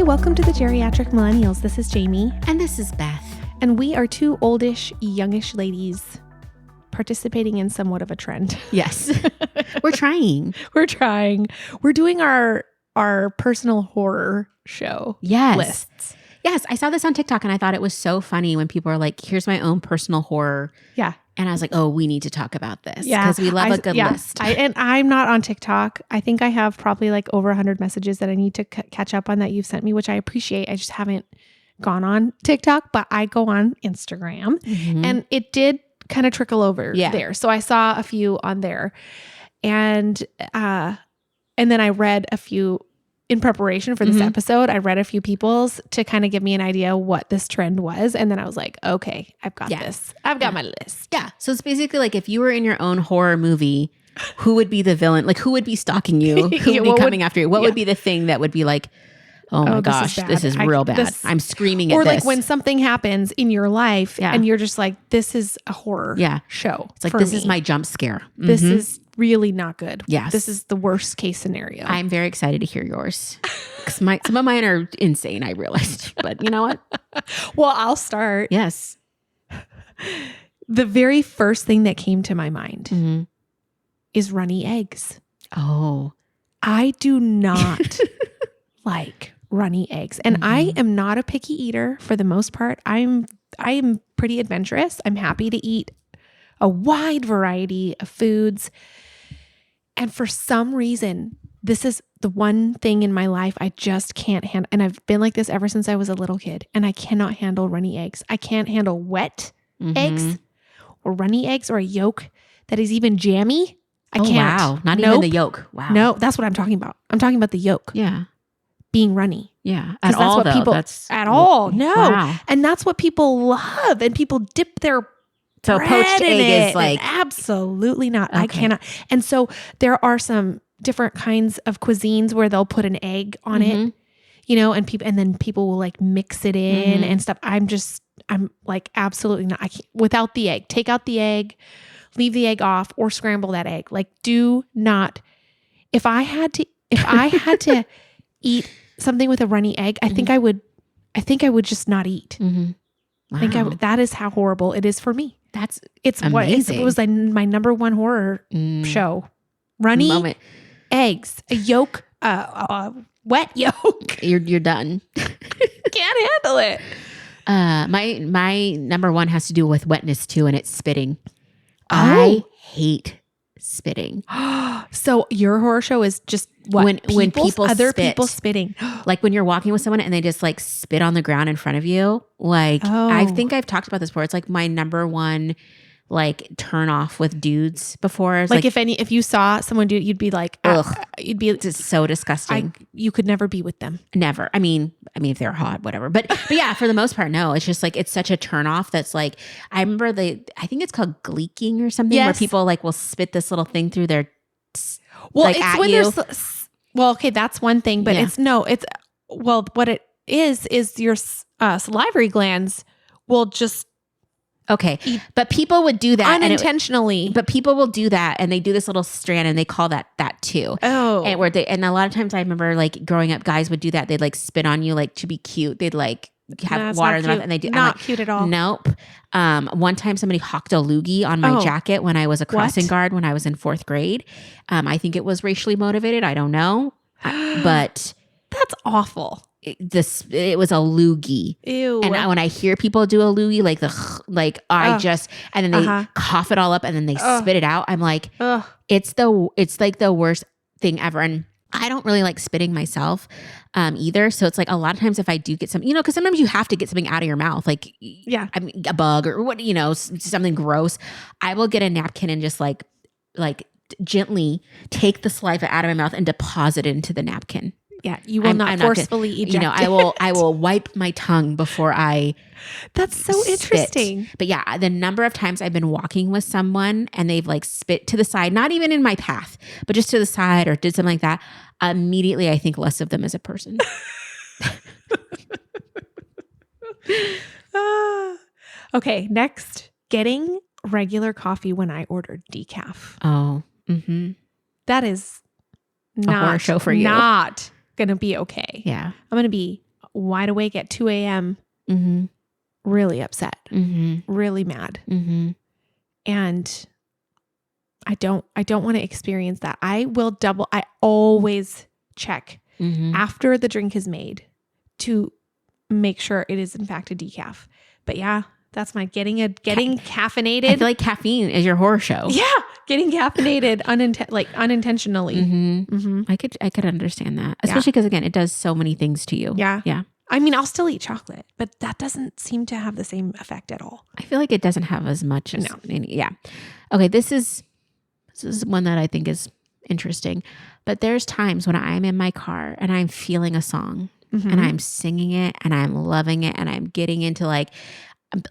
Hey, welcome to the Geriatric Millennials. This is Jayme. And this is Beth. And we are two oldish, youngish ladies participating in somewhat of a trend. Yes. We're trying. We're trying. We're doing our personal horror show lists. Yes. I saw this on TikTok and I thought it was so funny when people are like, here's my own personal horror. Yeah. And I was like, oh, we need to talk about this. Yeah. Because we love a good list. And I'm not on TikTok. I think I have probably like over 100 messages that I need to catch up on that you've sent me, which I appreciate. I just haven't gone on TikTok, but I go on Instagram. Mm-hmm. And it did kind of trickle over there. So I saw a few on there. And then I read a few in preparation for this episode. I read a few people's to kind of give me an idea what this trend was. And then I was like, okay, I've got this. I've got my list. Yeah. So it's basically like if you were in your own horror movie, who would be the villain? Like who would be stalking you? Who would be coming after you? What would be the thing that would be like, oh my gosh, this is real bad. I'm screaming at this. Or like when something happens in your life and you're just like, this is a horror show. It's like, this is my jump scare. This is really not good. Yes. This is the worst case scenario. I'm very excited to hear yours. Because some of mine are insane, I realized. But you know what? Well, I'll start. Yes. The very first thing that came to my mind is runny eggs. Oh. I do not like runny eggs. And I am not a picky eater for the most part. I am pretty adventurous. I'm happy to eat a wide variety of foods. And for some reason, this is the one thing in my life I just can't handle. And I've been like this ever since I was a little kid. And I cannot handle runny eggs. I can't handle wet eggs or runny eggs or a yolk that is even jammy. I can't. Wow. Not even the yolk. Wow. No, that's what I'm talking about. I'm talking about the yolk. Yeah. Being runny. Yeah. At all, though. People, at all. No. Wow. And that's what people love. And people dip their So a poached egg is like... Absolutely not. Okay. I cannot. And so there are some different kinds of cuisines where they'll put an egg on it, you know, and then people will like mix it in and stuff. I'm like, absolutely not. I can't, without the egg, take out the egg, leave the egg off or scramble that egg. Like do not, if I had to eat something with a runny egg, I think I would just not eat. Wow. I think that is how horrible it is for me. It's amazing. It was like my number one horror show. Runny eggs, a yolk, wet yolk. You're done. Can't handle it. My number one has to do with wetness too, and it's spitting. I hate spitting. So your horror show is just what? When people other spit. people spitting. Like when you're walking with someone and they just like spit on the ground in front of you. Like I think I've talked about this before. It's like my number one like turn off with dudes before. Like if you saw someone do it, you'd be like, ugh, you'd be just so disgusting. You could never be with them. Never. I mean, if they're hot, whatever. But yeah, for the most part, no. It's just like it's such a turn off. That's like I remember I think it's called gleeking or something, where people like will spit this little thing through their. Well, like, it's when you. Well, okay, that's one thing, but what it is your salivary glands will just. Okay, but people would do that unintentionally. But people will do that, and they do this little strand, and they call that too. Oh, and a lot of times I remember like growing up, guys would do that. They'd like spit on you, like to be cute. They'd like have water in their mouth, and they do not cute at all. Nope. One time somebody hawked a loogie on my jacket when I was a crossing guard when I was in 4th grade. I think it was racially motivated. I don't know, but that's awful. It was a loogie. Ew. And when I hear people do a loogie, and then they cough it all up and then they spit it out. I'm like, it's like the worst thing ever. And I don't really like spitting myself either. So it's like a lot of times if I do get some, because sometimes you have to get something out of your mouth, like I mean, a bug or what, something gross. I will get a napkin and just like gently take the saliva out of my mouth and deposit it into the napkin. Yeah, you will not forcefully eject. I will wipe my tongue before I. That's so interesting. But yeah, the number of times I've been walking with someone and they've like spit to the side, not even in my path, but just to the side or did something like that. Immediately, I think less of them as a person. Okay, next, getting regular coffee when I ordered decaf. Oh, that is not a horror show for you. Not gonna be okay. Yeah, I'm gonna be wide awake at 2 a.m. Mm-hmm. really upset, Mm-hmm. really mad. Mm-hmm. And I don't want to experience that. I always check after the drink is made to make sure it is in fact a decaf. But yeah, that's my getting caffeinated. I feel like caffeine is your horror show. Yeah, getting caffeinated unintentionally. Mm-hmm. Mm-hmm. I could understand that, especially because again, it does so many things to you. Yeah. Yeah. I mean, I'll still eat chocolate, but that doesn't seem to have the same effect at all. I feel like it doesn't have as much as No. Yeah. Okay, this is one that I think is interesting. But there's times when I'm in my car and I'm feeling a song and I'm singing it and I'm loving it and I'm getting into like,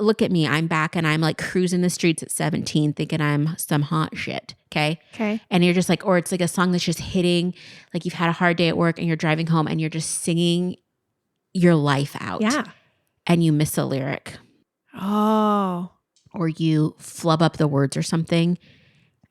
look at me, I'm back and I'm like cruising the streets at 17 thinking I'm some hot shit. Okay. And you're just like, or it's like a song that's just hitting, like you've had a hard day at work and you're driving home and you're just singing your life out. Yeah. And you miss a lyric. Oh. Or you flub up the words or something.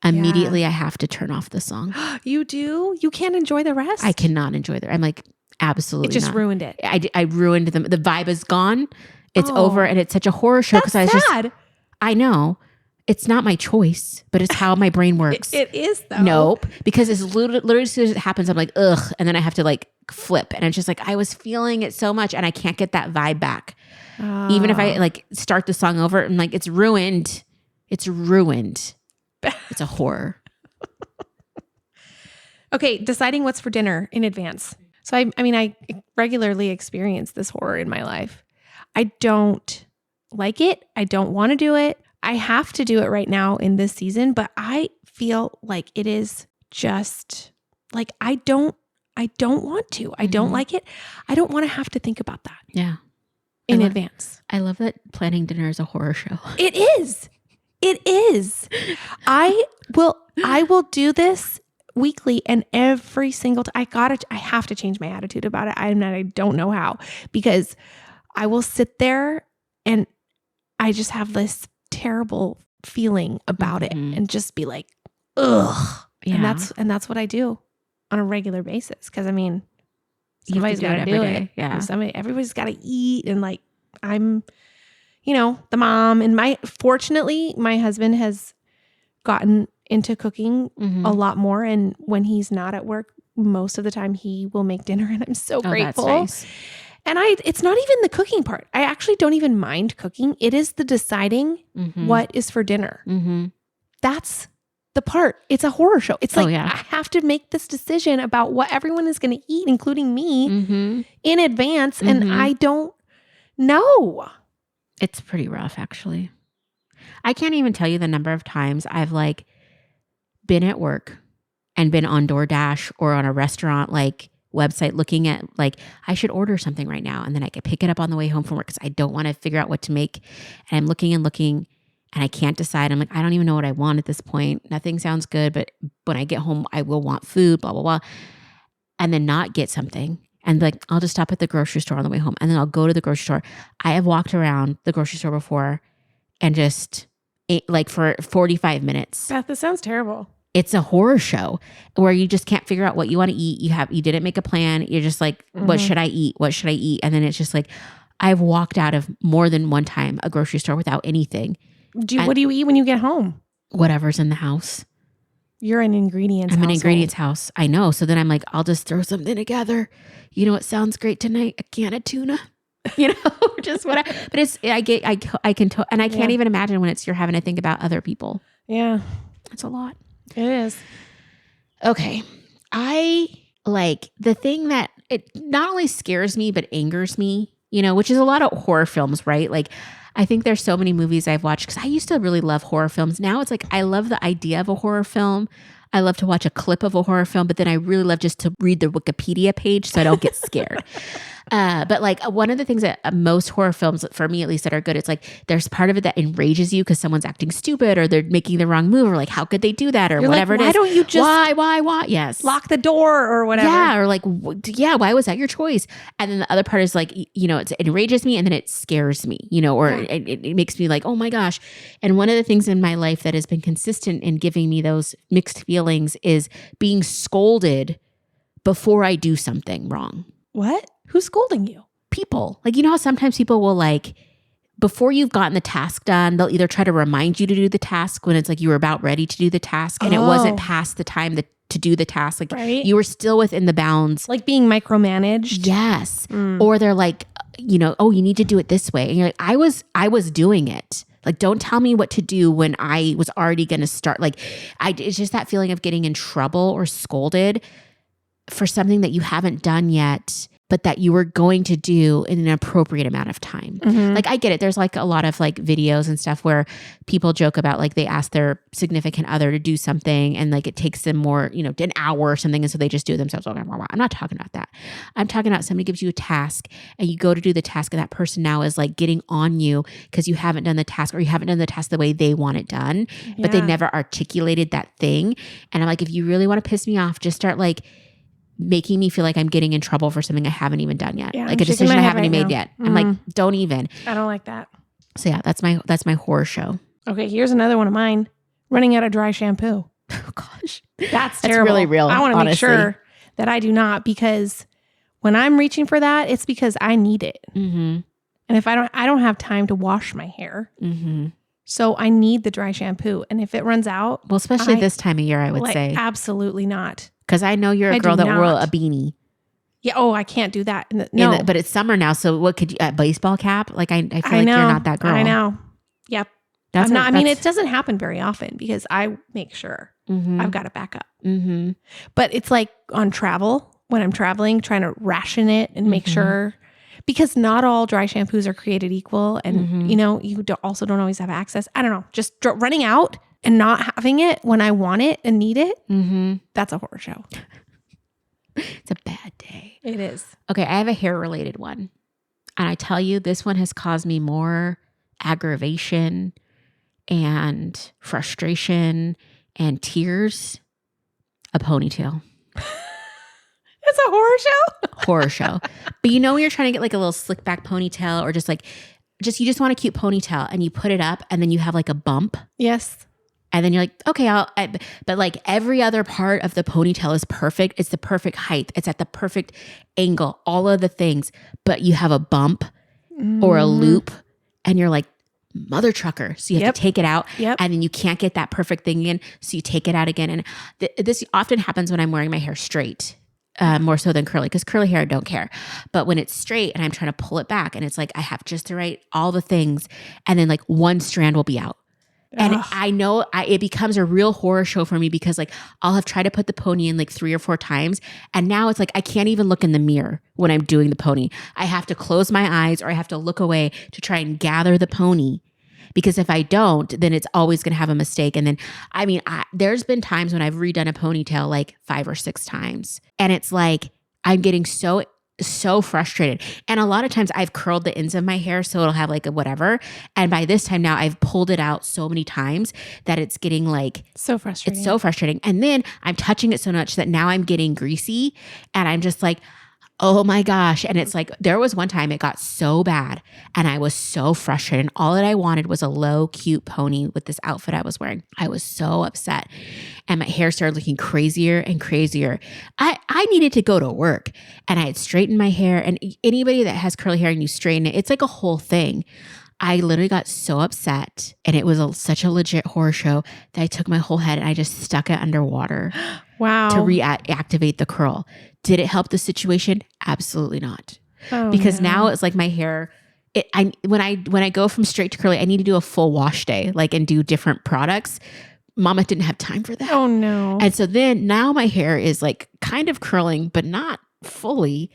Immediately I have to turn off the song. You do? You can't enjoy the rest? I cannot enjoy the I'm like, absolutely It just not. ruined it. I ruined them. The vibe is gone. It's over and it's such a horror show because I was sad. I know. It's not my choice, but it's how my brain works. It is though. Nope. Because it's literally as soon as it happens, I'm like, ugh. And then I have to like flip. And it's just like, I was feeling it so much and I can't get that vibe back. Even if I like start the song over and like, it's ruined. It's ruined. It's a horror. Okay. Deciding what's for dinner in advance. So I mean, I regularly experience this horror in my life. I don't like it. I don't want to do it. I have to do it right now in this season, but I feel like it is just like, I don't want to. I don't like it. I don't want to have to think about that. Yeah. In advance. I love that planning dinner is a horror show. It is. It is. I will do this weekly and every single time. I have to change my attitude about it. I don't know how, because I will sit there and I just have this terrible feeling about it and just be like, ugh. Yeah. And that's what I do on a regular basis. Cause I mean, somebody's got to do it. Yeah. Everybody's got to eat. And like, I'm, the mom and fortunately my husband has gotten into cooking a lot more. And when he's not at work, most of the time he will make dinner and I'm so grateful. That's nice. And it's not even the cooking part. I actually don't even mind cooking. It is the deciding what is for dinner. That's the part. It's a horror show. It's like, I have to make this decision about what everyone is going to eat, including me in advance. And I don't know. It's pretty rough, actually. I can't even tell you the number of times I've like been at work and been on DoorDash or on a restaurant like website looking at like, I should order something right now. And then I could pick it up on the way home from work because I don't want to figure out what to make. And I'm looking and I can't decide. I'm like, I don't even know what I want at this point. Nothing sounds good, but when I get home, I will want food, blah, blah, blah. And then not get something. And like, I'll just stop at the grocery store on the way home. And then I'll go to the grocery store. I have walked around the grocery store before and just ate like for 45 minutes. Beth, this sounds terrible. It's a horror show where you just can't figure out what you want to eat. You didn't make a plan. You're just like, what should I eat? What should I eat? And then it's just like, I've walked out of more than one time a grocery store without anything. What do you eat when you get home? Whatever's in the house. You're an ingredients I'm household. an ingredients house. I know. So then I'm like, I'll just throw something together. You know what sounds great tonight? A can of tuna. Just whatever. But I can't even imagine when you're having to think about other people. Yeah. It's a lot. It is. Okay. I like the thing that it not only scares me, but angers me, which is a lot of horror films, right? Like, I think there's so many movies I've watched because I used to really love horror films. Now it's like, I love the idea of a horror film. I love to watch a clip of a horror film, but then I really love just to read the Wikipedia page so I don't get scared. But like one of the things that most horror films, for me at least, that are good, it's like there's part of it that enrages you because someo's acting stupid or they're making the wrong move or like, how could they do that or whatever it is. Why don't you just why? Yes. Lock the door or whatever. Yeah. Or like, why was that your choice? And then the other part is like, it enrages me and then it scares me, or it makes me like, oh my gosh. And one of the things in my life that has been consistent in giving me those mixed feelings is being scolded before I do something wrong. What? Who's scolding you? people. Like, you know how sometimes people will like, before you've gotten the task done, they'll either try to remind you to do the task when it's like you were about ready to do the task and it wasn't past the time to do the task. Like you were still within the bounds. Like being micromanaged. Yes. Or they're like, you know, oh, you need to do it this way. And you're like, I was doing it. Like, don't tell me what to do when I was already going to start. Like, it's just that feeling of getting in trouble or scolded for something that you haven't done yet, but that you were going to do in an appropriate amount of time. Like, I get it. There's like a lot of like videos and stuff where people joke about like they ask their significant other to do something and like it takes them more, you know, an hour or something. And so they just do it themselves. I'm not talking about that. I'm talking about somebody gives you a task and you go to do the task and that person now is like getting on you because you haven't done the task or you haven't done the task the way they want it done, but they never articulated that thing. And I'm like, if you really want to piss me off, just start like making me feel like I'm getting in trouble for something I haven't even done yet. Like a decision I haven't even made yet. I'm like, don't even. I don't like that. So yeah, that's my horror show. Okay, here's another one of mine. Running out of dry shampoo. Oh gosh. That's terrible. Really real. I want to make sure that I do not, because when I'm reaching for that, it's because I need it. And if I don't have time to wash my hair. So I need the dry shampoo. And if it runs out. Well, especially this time of year, I would say. Absolutely not. Because I know you're a girl that wore a beanie. Yeah. Oh, I can't do that. No. But it's summer now. So what could you, a baseball cap? Like I feel like you're not that girl. I know. Yep. I'm not. I mean, it doesn't happen very often because I make sure I've got a backup. But it's like on travel, when I'm traveling, trying to ration it and make sure, because not all dry shampoos are created equal. And, you know, you also don't always have access. I don't know. Just running out and not having it when I want it and need it. That's a horror show. It's a bad day. It is. Okay. I have a hair related one. And I tell you, this one has caused me more aggravation and frustration and tears. A ponytail. It's a horror show? Horror show. But you know when you're trying to get like a little slick back ponytail or just you just want a cute ponytail and you put it up and then you have like a bump. Yes. And then you're like, okay, but like every other part of the ponytail is perfect. It's the perfect height. It's at the perfect angle, all of the things, but you have a bump or a loop and you're like, mother trucker. So you have to take it out and then you can't get that perfect thing in. So you take it out again. And this often happens when I'm wearing my hair straight. More so than curly, because curly hair I don't care. But when it's straight and I'm trying to pull it back and it's like I have just the right, all the things, and then like one strand will be out. And I know it becomes a real horror show for me because like I'll have tried to put the pony in like 3 or 4 times. And now it's like I can't even look in the mirror when I'm doing the pony. I have to close my eyes or I have to look away to try and gather the pony. Because if I don't, then it's always going to have a mistake. And then, I mean, there's been times when I've redone a ponytail like 5 or 6 times. And it's like, I'm getting so frustrated. And a lot of times I've curled the ends of my hair so it'll have like a whatever. And by this time now I've pulled it out so many times that it's getting like so frustrating. It's so frustrating. And then I'm touching it so much that now I'm getting greasy and I'm just like, oh my gosh. And it's like, there was one time it got so bad and I was so frustrated. And all that I wanted was a low, cute pony with this outfit I was wearing. I was so upset. And my hair started looking crazier and crazier. I needed to go to work and I had straightened my hair. And anybody that has curly hair and you straighten it, it's like a whole thing. I literally got so upset and it was such a legit horror show that I took my whole head and I just stuck it underwater. Wow. To reactivate the curl. Did it help the situation? Absolutely not. Oh, because now it's like my hair, when I go from straight to curly, I need to do a full wash day, like and do different products. Mama didn't have time for that. Oh no. And so then now my hair is like kind of curling, but not fully,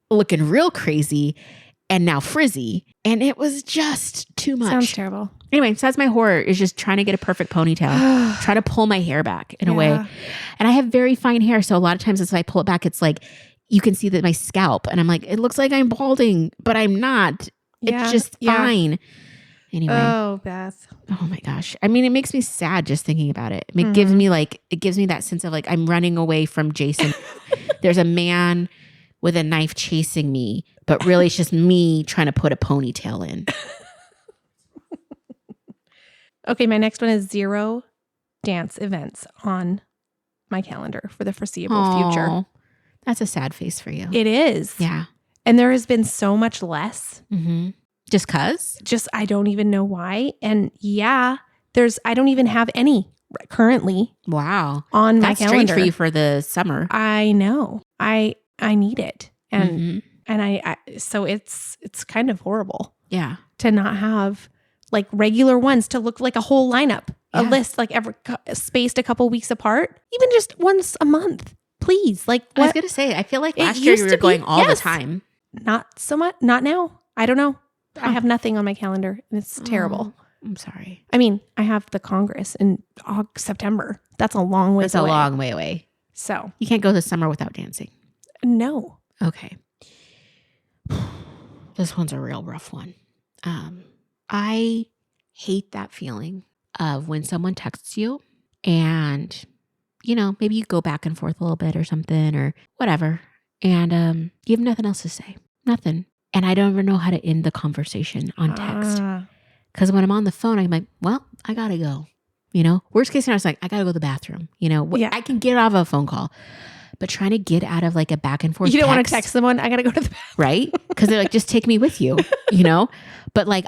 looking real crazy and now frizzy. And it was just too much. Sounds terrible. Anyway, so that's my horror, is just trying to get a perfect ponytail, try to pull my hair back in a way. And I have very fine hair. So a lot of times as I pull it back, it's like, you can see that my scalp and I'm like, it looks like I'm balding, but I'm not. It's just fine. Anyway. Oh, Beth. Oh my gosh. I mean, it makes me sad just thinking about it. It gives me that sense of like, I'm running away from Jason. There's a man with a knife chasing me, but really it's just me trying to put a ponytail in. Okay, my next one is 0 dance events on my calendar for the foreseeable future. That's a sad face for you. It is. Yeah. And there has been so much less. Mm-hmm. Just cause? I don't even know why. And I don't even have any currently. Wow. On my That's calendar. strange for you for the summer. I know. I need it. And so it's kind of horrible. Yeah. To not have like regular ones to look like a whole lineup, a list like spaced a couple weeks apart, even just once a month, please. Like what? I was going to say, I feel like last year you were going all the time. Not so much. Not now. I don't know. I have nothing on my calendar and it's terrible. I'm sorry. I mean, I have the Congress in September. That's a long way away. That's a long way away. So you can't go this summer without dancing. No. Okay. This one's a real rough one. I hate that feeling of when someone texts you and, maybe you go back and forth a little bit or something or whatever. And you have nothing else to say. Nothing. And I don't even know how to end the conversation on text. Because when I'm on the phone, I'm like, well, I got to go. Worst case scenario, I was like, I got to go to the bathroom. I can get off a phone call. But trying to get out of like a back and forth You don't want to text someone, I got to go to the bathroom. Right? Because they're like, just take me with you, But like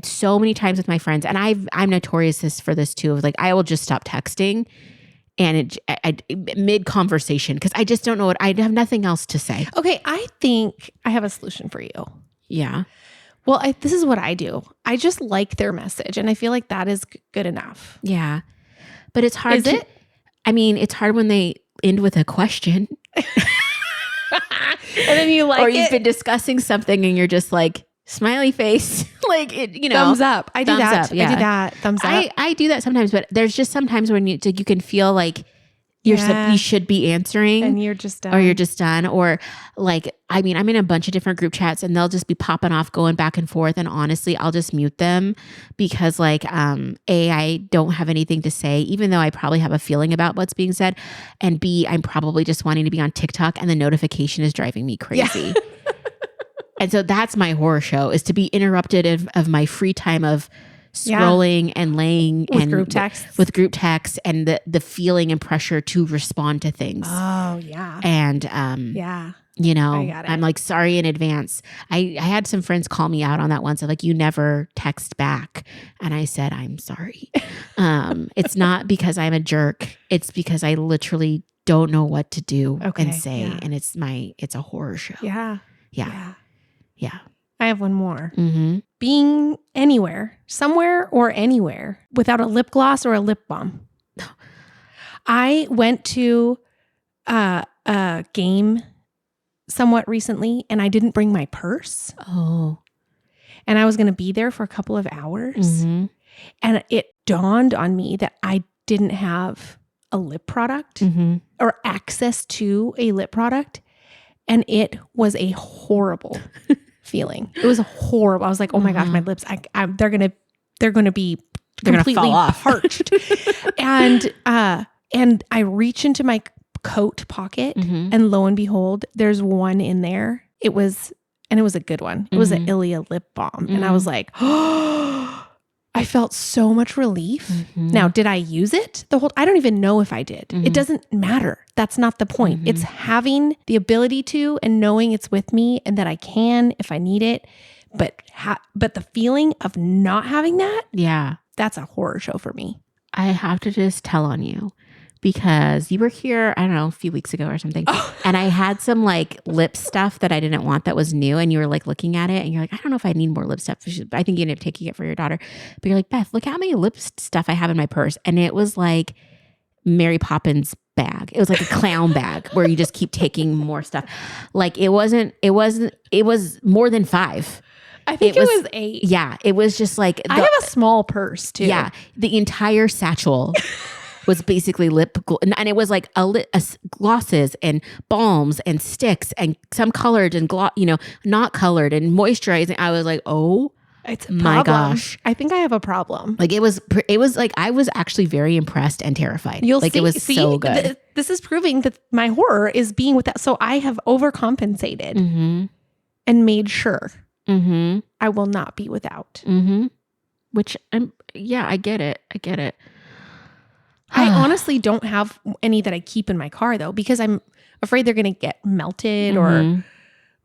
so many times with my friends, and I'm notorious for this too, of like, I will just stop texting and mid-conversation because I just don't know I have nothing else to say. Okay, I think I have a solution for you. Yeah. Well, this is what I do. I just like their message and I feel like that is good enough. Yeah. But it's hard. Is it? I mean, it's hard when they end with a question. And then you like or you've been discussing something and you're just like, smiley face. Like, thumbs up. I do that. Up, yeah. I do that. Thumbs up. I do that sometimes, but there's just sometimes when you can feel like you should be answering and you're just done. Or you're just done. Or like, I mean, I'm in a bunch of different group chats and they'll just be popping off, going back and forth. And honestly, I'll just mute them because like, I don't have anything to say, even though I probably have a feeling about what's being said. And B, I'm probably just wanting to be on TikTok and the notification is driving me crazy. Yeah. And so that's my horror show, is to be interrupted of my free time of scrolling and laying with group texts. With group texts and the feeling and pressure to respond to things. Oh, yeah. And yeah. I'm like, sorry in advance. I had some friends call me out on that once. They're like, you never text back. And I said, I'm sorry. It's not because I'm a jerk. It's because I literally don't know what to do and say. Yeah. And it's a horror show. Yeah. Yeah. Yeah. I have one more. Mm-hmm. Being anywhere, somewhere or anywhere without a lip gloss or a lip balm. I went to a game somewhat recently and I didn't bring my purse. Oh. And I was going to be there for a couple of hours. Mm-hmm. And it dawned on me that I didn't have a lip product or access to a lip product. And it was a horrible feeling. It was horrible. I was like, oh my gosh, my lips, they're going to be completely fall off. parched. And I reach into my coat pocket and lo and behold, there's one in there. It was a good one. It was an Ilia lip balm. And I was like, oh, I felt so much relief. Now, did I use it I don't even know if I did. It doesn't matter. That's not the point. It's having the ability to and knowing it's with me and that I can if I need it. But the feeling of not having that, that's a horror show for me. I have to just tell on you because you were here, I don't know, a few weeks ago or something. And I had some like lip stuff that I didn't want that was new. And you were like looking at it and you're like, I don't know if I need more lip stuff. I think you ended up taking it for your daughter. But you're like, Beth, look how many lip stuff I have in my purse. And it was like Mary Poppins bag. It was like a clown bag where you just keep taking more stuff. Like it was more than 5. I think it was 8. Yeah. It was just like, I have a small purse too. Yeah. The entire satchel was basically and it was like glosses and balms and sticks and some colored and not colored and moisturizing. I was like, oh, it's my gosh. I think I have a problem. Like it was like, I was actually very impressed and terrified. You'll like see, it was so good. This is proving that my horror is being with that. So I have overcompensated and made sure I will not be without. Which I get it. I honestly don't have any that I keep in my car though, because I'm afraid they're going to get melted or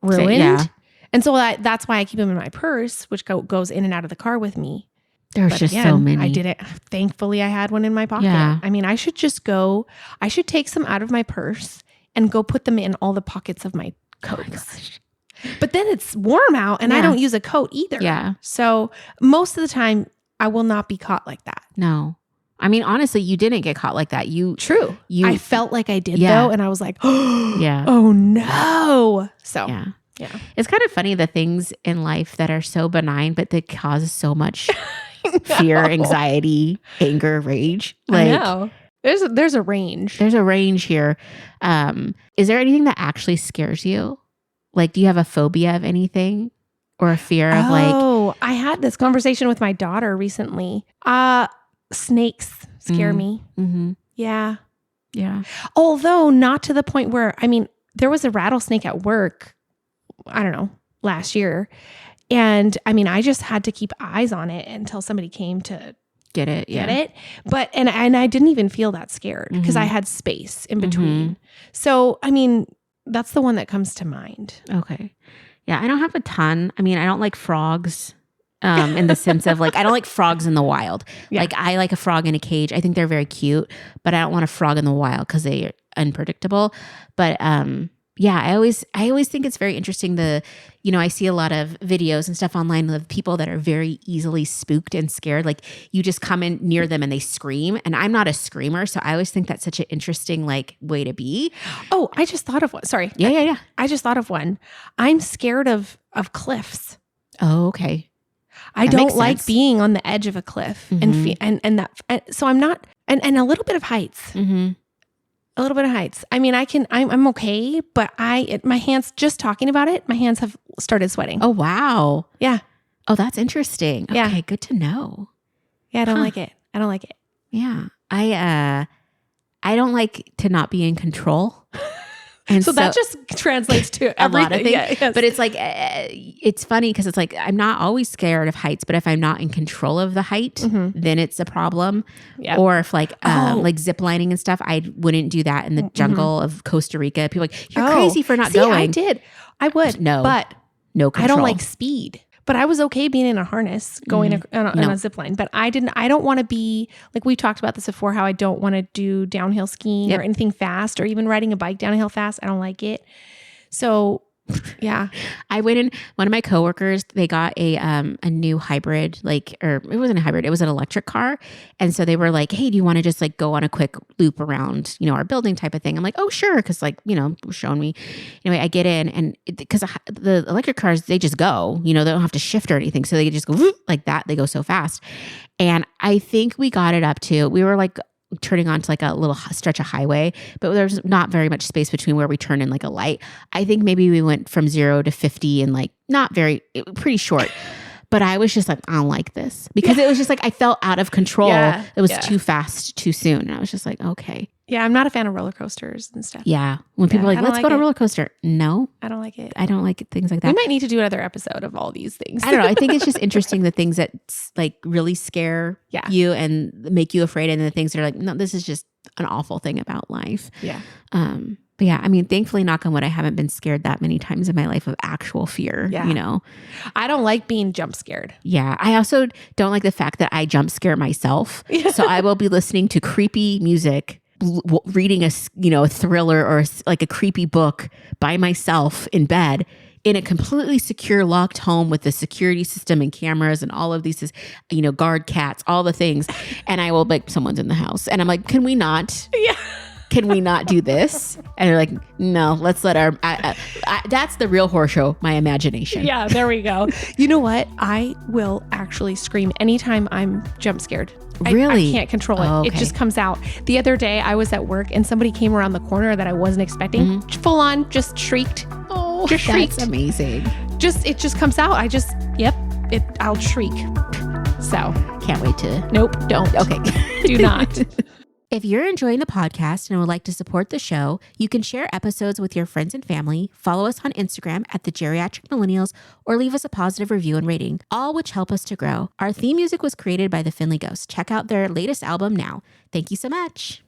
ruined. Yeah. And so that's why I keep them in my purse, which goes in and out of the car with me. There's just so many. I didn't. Thankfully, I had one in my pocket. Yeah. I mean, I should take some out of my purse and go put them in all the pockets of my coats. But then it's warm out and I don't use a coat either. Yeah. So most of the time I will not be caught like that. No. I mean, honestly, you didn't get caught like that. True. I felt like I did though. And I was like, yeah. Oh no. So yeah. It's kind of funny the things in life that are so benign, but they cause so much fear, anxiety, anger, rage. Like, I know. There's a range. There's a range here. Is there anything that actually scares you? Like, do you have a phobia of anything or a fear of Oh, I had this conversation with my daughter recently. Snakes scare me. Mm-hmm. Yeah. Yeah. Although not to the point where, I mean, there was a rattlesnake at work, I don't know, last year. And I mean, I just had to keep eyes on it until somebody came to get it. But, and I didn't even feel that scared because I had space in between. So, I mean, that's the one that comes to mind. Okay. Yeah. I don't have a ton. I mean, I don't like frogs in the sense of like, I don't like frogs in the wild. Yeah. Like I like a frog in a cage. I think they're very cute, but I don't want a frog in the wild because they're unpredictable. But yeah, I always think it's very interesting. I see a lot of videos and stuff online of people that are very easily spooked and scared. Like you just come in near them and they scream. And I'm not a screamer. So I always think that's such an interesting like way to be. Oh, I just thought of one. Sorry. Yeah. I just thought of one. I'm scared of cliffs. Oh, okay. I don't like being on the edge of a cliff so I'm not, and a little bit of heights. Mm-hmm. A little bit of heights. I mean, I'm okay, but my hands, just talking about it, my hands have started sweating. Oh, wow. Yeah. Oh, that's interesting. Okay, yeah. Good to know. Yeah, I don't like it. I don't like it. Yeah. I don't like to not be in control. And so that just translates to a lot of things. Yeah, yes. But it's like, it's funny because it's like, I'm not always scared of heights, but if I'm not in control of the height, then it's a problem. Yeah. Or if like zip lining and stuff, I wouldn't do that in the jungle of Costa Rica. People are like, you're crazy for not going. I did. I would. No. But no control. I don't like speed. But I was okay being in a harness going on a zip line. But I don't want to be, like we talked about this before, how I don't want to do downhill skiing or anything fast or even riding a bike downhill fast. I don't like it. So yeah. I went in, one of my coworkers, they got a new hybrid, or it wasn't a hybrid, it was an electric car. And so they were like, hey, do you want to just like go on a quick loop around, our building type of thing? I'm like, oh, sure. Cause showing me. Anyway, I get in and because the electric cars, they just go, they don't have to shift or anything. So they just go whoop, like that. They go so fast. And I think we got it up to, we were like turning onto like a little stretch of highway, but there's not very much space between where we turn in like a light. I think maybe we went from 0 to 50 and like pretty short. But I was just like, I don't like this because it was just like, I felt out of control. Yeah, it was too fast, too soon. And I was just like, okay. Yeah. I'm not a fan of roller coasters and stuff. Yeah. When people are like, let's go to a roller coaster. No, I don't like it. I don't like things like that. We might need to do another episode of all these things. I don't know. I think it's just interesting the things that like really scare you and make you afraid. And the things that are like, no, this is just an awful thing about life. Yeah. But yeah, I mean, thankfully, knock on wood, I haven't been scared that many times in my life of actual fear, I don't like being jump scared. Yeah. I also don't like the fact that I jump scare myself. So I will be listening to creepy music, reading a thriller or like a creepy book by myself in bed in a completely secure locked home with the security system and cameras and all of these, guard cats, all the things. And I will like, someone's in the house. And I'm like, can we not? Yeah. Can we not do this? And they're like, no, let's let our, that's the real horror show, my imagination. Yeah, there we go. You know what? I will actually scream anytime I'm jump scared. Really? I can't control it. Oh, okay. It just comes out. The other day I was at work and somebody came around the corner that I wasn't expecting. Full on, just shrieked. Oh, just shrieked. That's amazing. It just comes out. I'll shriek. So. Can't wait to. Nope, don't. Okay. Do not. If you're enjoying the podcast and would like to support the show, you can share episodes with your friends and family, follow us on Instagram at the Geriatric Millennials, or leave us a positive review and rating, all which help us to grow. Our theme music was created by the Finley Ghost. Check out their latest album now. Thank you so much.